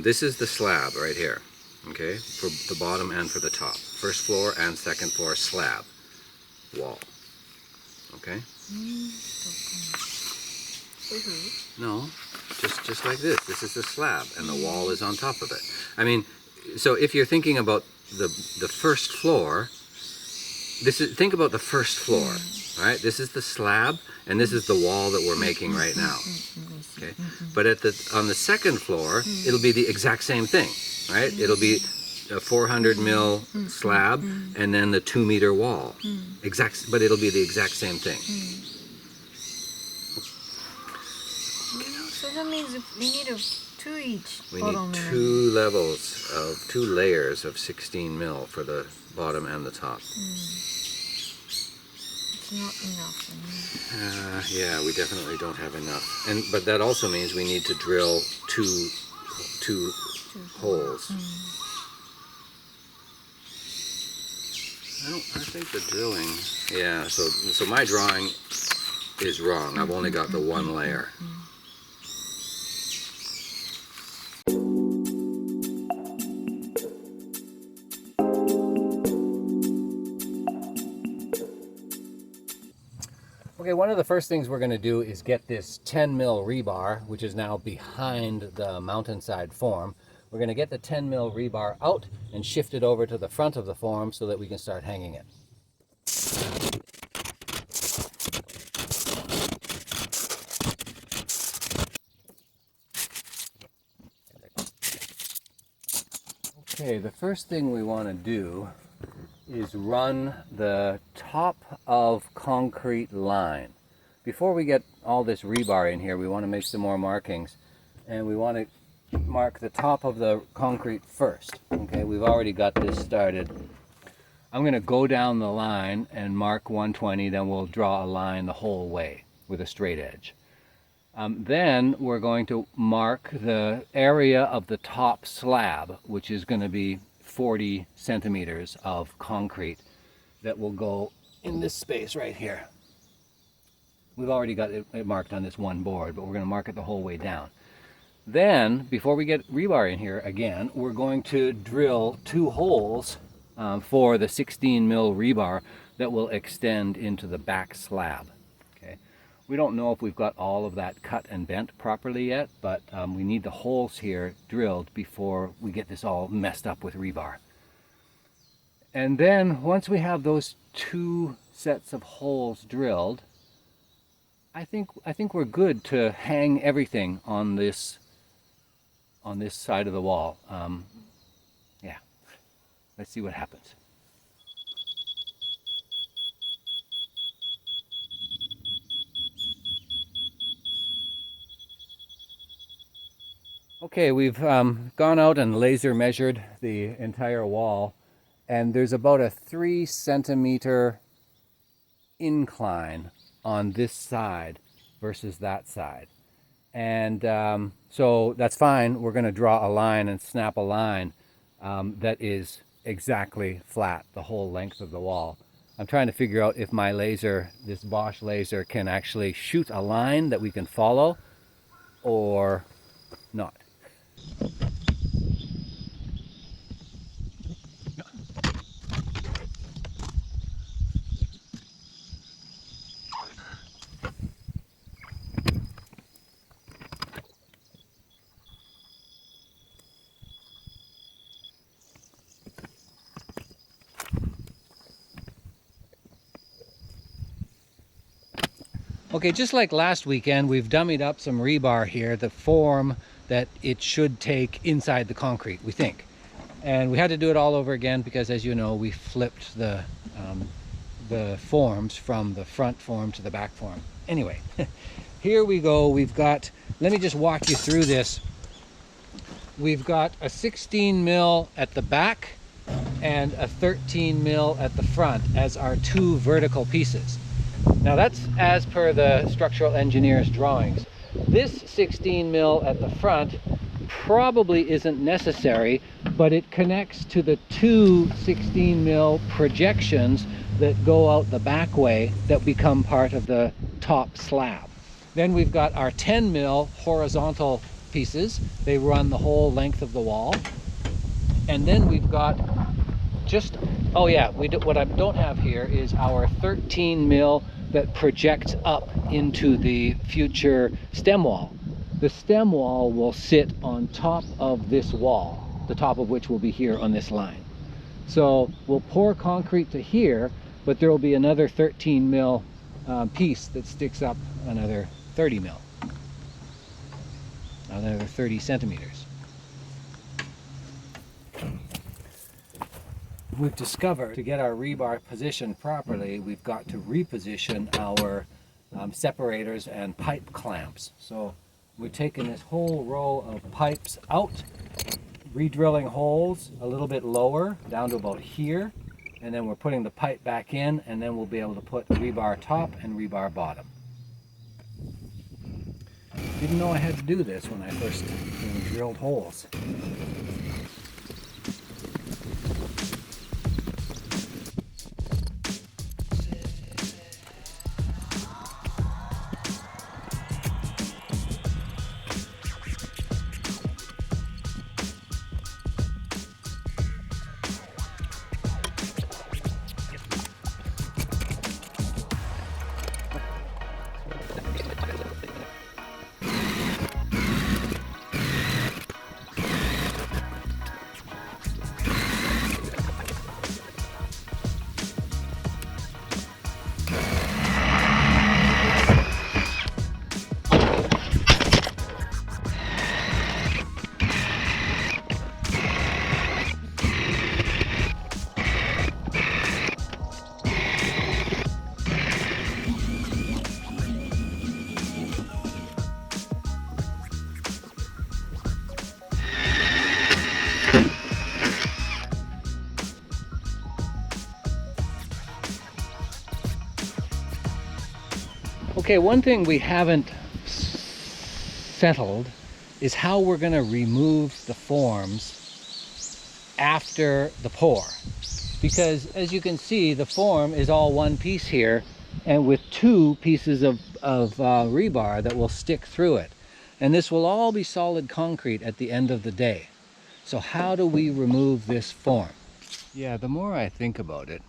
This is the slab right here, okay, for the bottom and for the top. First floor and second floor slab wall, okay? No, just like this. This is the slab, and the wall is on top of it. I mean, so if you're thinking about the first floor, think about the first floor, right? This is the slab, and this is the wall that we're making right now. Okay, but on the second floor, it'll be the exact same thing, right? It'll be a 400 mil slab, and then the 2 meter wall. But it'll be the exact same thing. So that means we need two each. We need two layers of 16 mil for the bottom and the top. It's not enough. Yeah, we definitely don't have enough. But that also means we need to drill two holes. I think the drilling. Yeah, so my drawing is wrong. I've only got the one layer. Okay, one of the first things we're going to do is get this 10 mil rebar, which is now behind the mountainside form. We're going to get the 10 mil rebar out and shift it over to the front of the form so that we can start hanging it. Okay, the first thing we want to do is run the top of concrete line. Before we get all this rebar in here, we want to make some more markings, and we want to mark the top of the concrete first. Okay, we've already got this started. I'm going to go down the line and mark 120, then we'll draw a line the whole way with a straight edge. Then we're going to mark the area of the top slab, which is going to be 40 centimeters of concrete that will go in this space right here. We've already got it marked on this one board, but we're going to mark it the whole way down. Then, before we get rebar in here again, we're going to drill two holes for the 16 mil rebar that will extend into the back slab. Okay. We don't know if we've got all of that cut and bent properly yet, but we need the holes here drilled before we get this all messed up with rebar. And then once we have those two sets of holes drilled, I think we're good to hang everything on this side of the wall. Yeah, let's see what happens. Okay, we've gone out and laser measured the entire wall, and there's about a 3 centimeter incline on this side versus that side. And so that's fine. We're going to draw a line and snap a line that is exactly flat the whole length of the wall. I'm trying to figure out if my laser, this Bosch laser, can actually shoot a line that we can follow or not. Okay, just like last weekend, we've dummied up some rebar here, the form that it should take inside the concrete, we think. And we had to do it all over again because, as you know, we flipped the forms from the front form to the back form. Anyway, here we go. We've got, let me just walk you through this. We've got a 16 mil at the back and a 13 mil at the front as our two vertical pieces. Now that's as per the structural engineer's drawings. This 16 mil at the front probably isn't necessary, but it connects to the two 16 mil projections that go out the back way that become part of the top slab. Then we've got our 10 mil horizontal pieces. They run the whole length of the wall. And then we've got just, oh yeah, what I don't have here is our 13 mil that projects up into the future stem wall. The stem wall will sit on top of this wall, the top of which will be here on this line. So we'll pour concrete to here, but there will be another 13 mil piece that sticks up another 30 mil, another 30 centimeters. We've discovered to get our rebar positioned properly, we've got to reposition our separators and pipe clamps. So we're taking this whole row of pipes out, re-drilling holes a little bit lower, down to about here, and then we're putting the pipe back in, and then we'll be able to put rebar top and rebar bottom. Didn't know I had to do this when I first drilled holes. Okay, one thing we haven't settled is how we're going to remove the forms after the pour. Because as you can see, the form is all one piece here, and with two pieces of rebar that will stick through it. And this will all be solid concrete at the end of the day. So how do we remove this form? Yeah, the more I think about it,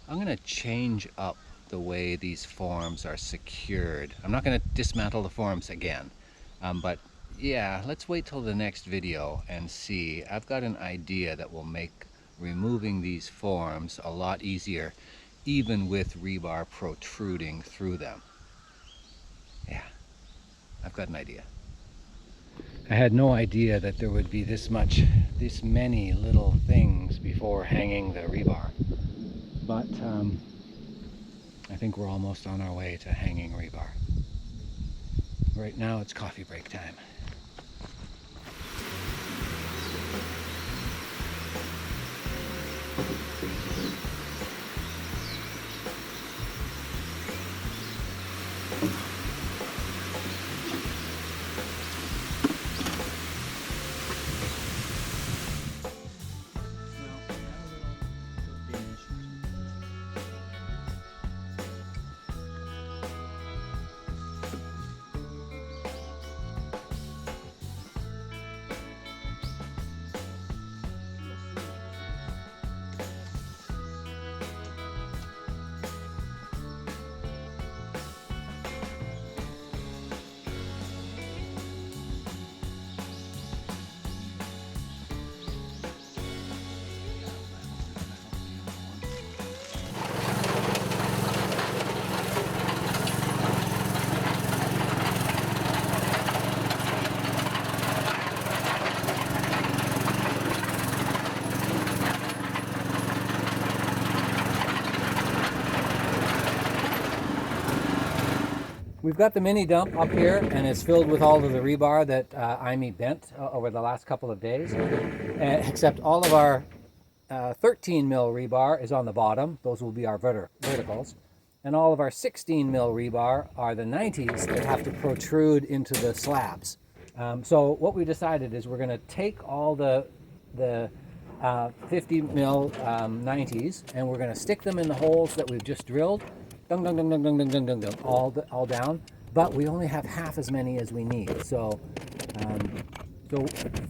I'm going to change up the way these forms are secured. I'm not going to dismantle the forms again, but yeah, let's wait till the next video and see. I've got an idea that will make removing these forms a lot easier, even with rebar protruding through them. Yeah, I've got an idea. I had no idea that there would be this many little things before hanging the rebar, but I think we're almost on our way to hanging rebar. Right now it's coffee break time. We've got the mini dump up here, and it's filled with all of the rebar that Imi bent over the last couple of days, except all of our 13 mil rebar is on the bottom. Those will be our verticals. And all of our 16 mil rebar are the 90s that have to protrude into the slabs. So what we decided is we're going to take all the 50 mil 90s, and we're going to stick them in the holes that we've just drilled. Dung, dung, dung, dung, dung, dung, dung, dung, dung, all down, but we only have half as many as we need. So So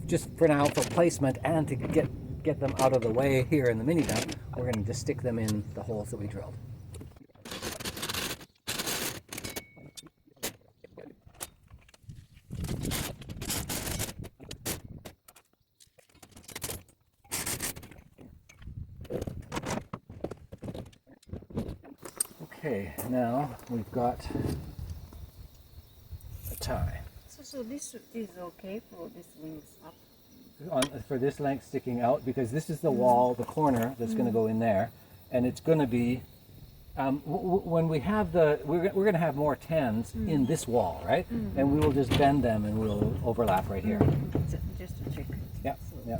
just for now, for placement and to get them out of the way here in the mini dump, we're going to just stick them in the holes that we drilled. Okay, now we've got a tie. So this is okay for this wings up. For this length sticking out, because this is the wall, the corner that's going to go in there, and it's going to be when we have we're going to have more 10s in this wall, right? And we will just bend them and we'll overlap right here. Just to check. Yeah, yeah.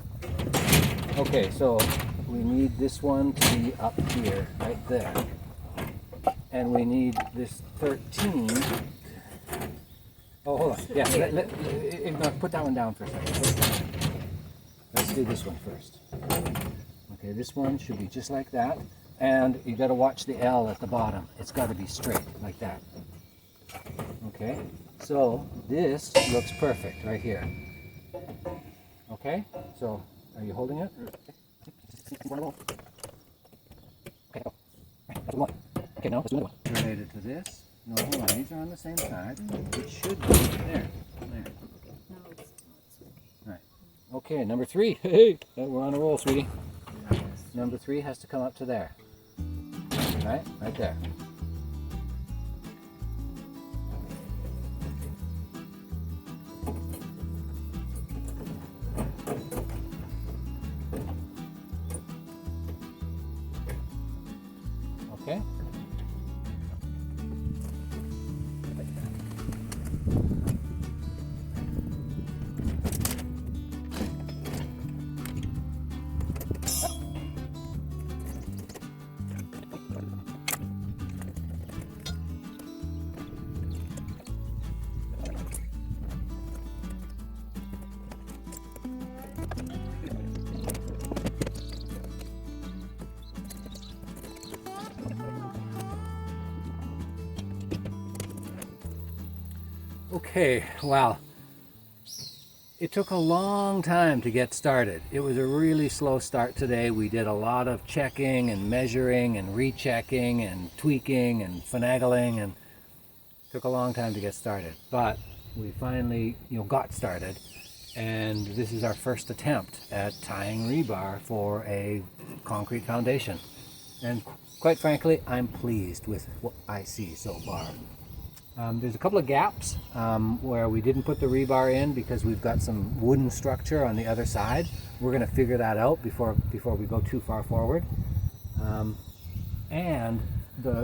Okay, so we need this one to be up here, right there, and we need this 13. Oh, hold on. Yeah, put that one down for a second. Let's do this one first. Okay, this one should be just like that. And you got to watch the L at the bottom. It's got to be straight, like that. Okay, so this looks perfect right here. Okay, so are you holding it? Okay, now let's do another one. Related to this. No, hold on, these are on the same side. It should be there. There. No, it's not. Right. Okay, number 3. Hey, we're on a roll, sweetie. Number 3 has to come up to there. Right? Right there. Okay. Okay, wow. It took a long time to get started. It was a really slow start today. We did a lot of checking and measuring and rechecking and tweaking and finagling, and it took a long time to get started. But we finally, got started, and this is our first attempt at tying rebar for a concrete foundation. And quite frankly, I'm pleased with what I see so far. There's a couple of gaps where we didn't put the rebar in because we've got some wooden structure on the other side. We're going to figure that out before we go too far forward. And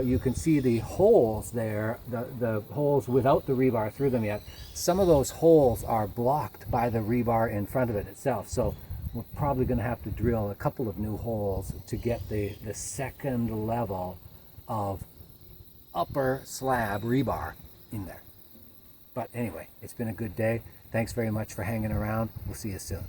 you can see the holes there, the holes without the rebar through them yet. Some of those holes are blocked by the rebar in front of it itself. So we're probably going to have to drill a couple of new holes to get the second level of upper slab rebar in there. But anyway, it's been a good day. Thanks very much for hanging around. We'll see you soon.